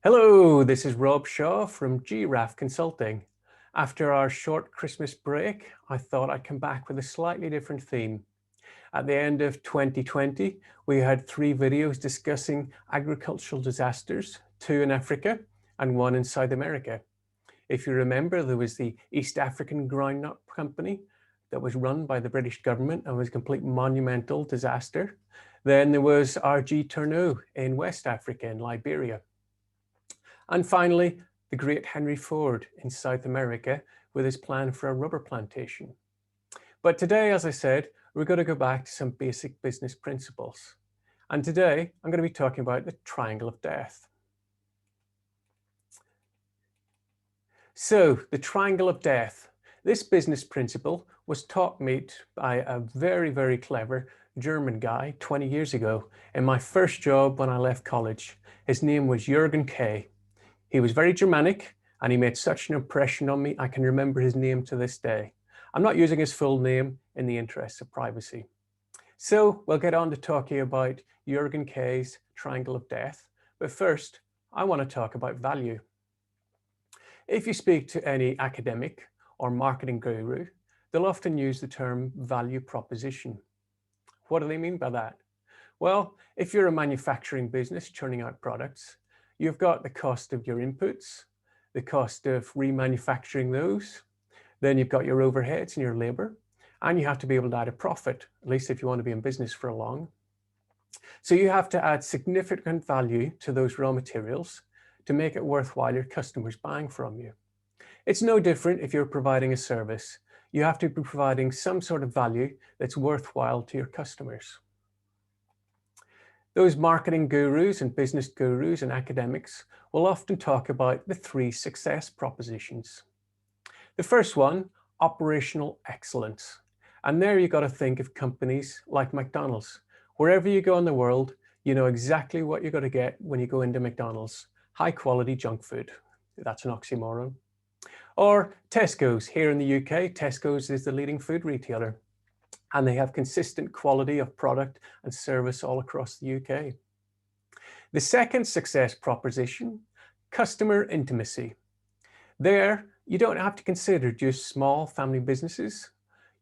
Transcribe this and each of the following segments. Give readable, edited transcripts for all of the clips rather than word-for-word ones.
Hello, this is Rob Shaw from GRAF Consulting. After our short Christmas break, I thought I'd come back with a slightly different theme. At the end of 2020, we had 3 videos discussing agricultural disasters, 2 in Africa and 1 in South America. If you remember, there was the East African Groundnut Company that was run by the British government and was a complete monumental disaster. Then there was RG Turnot in West Africa in Liberia. And finally, the great Henry Ford in South America with his plan for a rubber plantation. But today, as I said, we're going to go back to some basic business principles. And today, I'm going to be talking about the triangle of death. So, the triangle of death. This business principle was taught me by a very, very clever German guy 20 years ago in my first job when I left college. His name was Jürgen Kay. He was very Germanic and he made such an impression on me, I can remember his name to this day. I'm not using his full name in the interests of privacy. So we'll get on to talking about Jürgen Kay's triangle of death. But first, I want to talk about value. If you speak to any academic or marketing guru, they'll often use the term value proposition. What do they mean by that? Well, if you're a manufacturing business churning out products, you've got the cost of your inputs, the cost of remanufacturing those, then you've got your overheads and your labor, and you have to be able to add a profit, at least if you want to be in business for long. So you have to add significant value to those raw materials to make it worthwhile your customers buying from you. It's no different if you're providing a service. You have to be providing some sort of value that's worthwhile to your customers. Those marketing gurus and business gurus and academics will often talk about the 3 success propositions. The first one, operational excellence. And there you got to think of companies like McDonald's. Wherever you go in the world, you know exactly what you're going to get when you go into McDonald's. High quality junk food. That's an oxymoron. Or Tesco's. Here in the UK, Tesco's is the leading food retailer. And they have consistent quality of product and service all across the UK. The second success proposition, customer intimacy. There, you don't have to consider just small family businesses.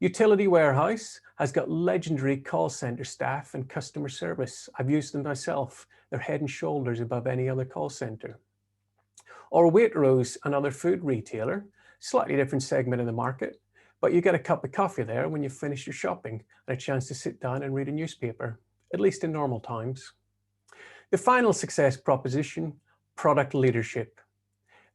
Utility Warehouse has got legendary call center staff and customer service. I've used them myself. They're head and shoulders above any other call center. Or Waitrose, another food retailer, slightly different segment of the market, but you get a cup of coffee there when you finish your shopping and a chance to sit down and read a newspaper, at least in normal times. The final success proposition, product leadership.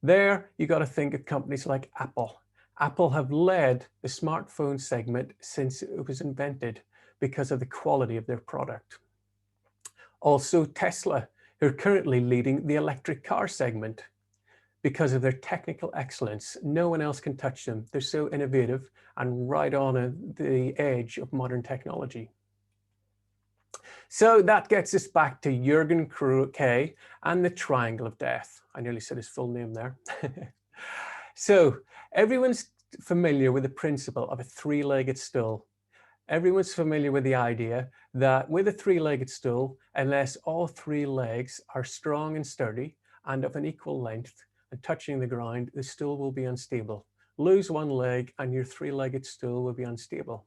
There, you got to think of companies like Apple. Apple have led the smartphone segment since it was invented because of the quality of their product. Also Tesla, who are currently leading the electric car segment. Because of their technical excellence, no one else can touch them. They're so innovative and right on the edge of modern technology. So that gets us back to Jürgen Kay and the triangle of death. I nearly said his full name there. So everyone's familiar with the principle of a 3-legged stool. Everyone's familiar with the idea that with a 3-legged stool, unless all 3 legs are strong and sturdy and of an equal length, and touching the ground, the stool will be unstable. Lose 1 leg and your 3-legged stool will be unstable.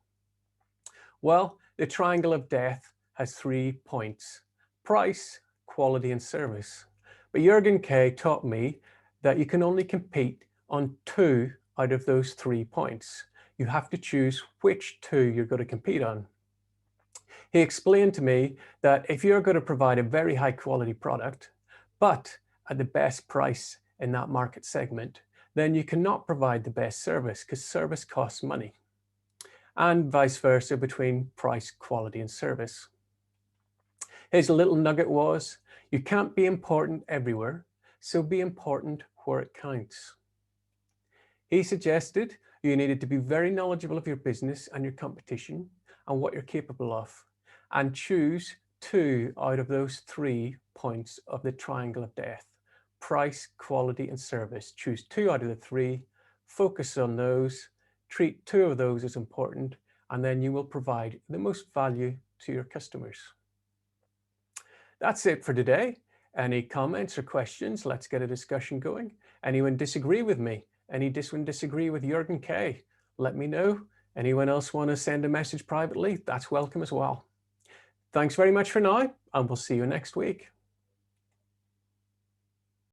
Well, the triangle of death has 3 points: price, quality, and service. But Jürgen Kay taught me that you can only compete on 2 out of those 3 points. You have to choose which 2 you're going to compete on. He explained to me that if you're going to provide a very high quality product, but at the best price in that market segment, then you cannot provide the best service because service costs money, and vice versa between price, quality, and service. His little nugget was, you can't be important everywhere, so be important where it counts. He suggested you needed to be very knowledgeable of your business and your competition and what you're capable of, and choose 2 out of those 3 points of the triangle of death. Price, quality, and service. Choose 2 out of the 3, focus on those, treat 2 of those as important, and then you will provide the most value to your customers. That's it for today. Any comments or questions? Let's get a discussion going. Anyone disagree with me? Anyone disagree with Jürgen K? Let me know. Anyone else want to send a message privately? That's welcome as well. Thanks very much for now, and we'll see you next week.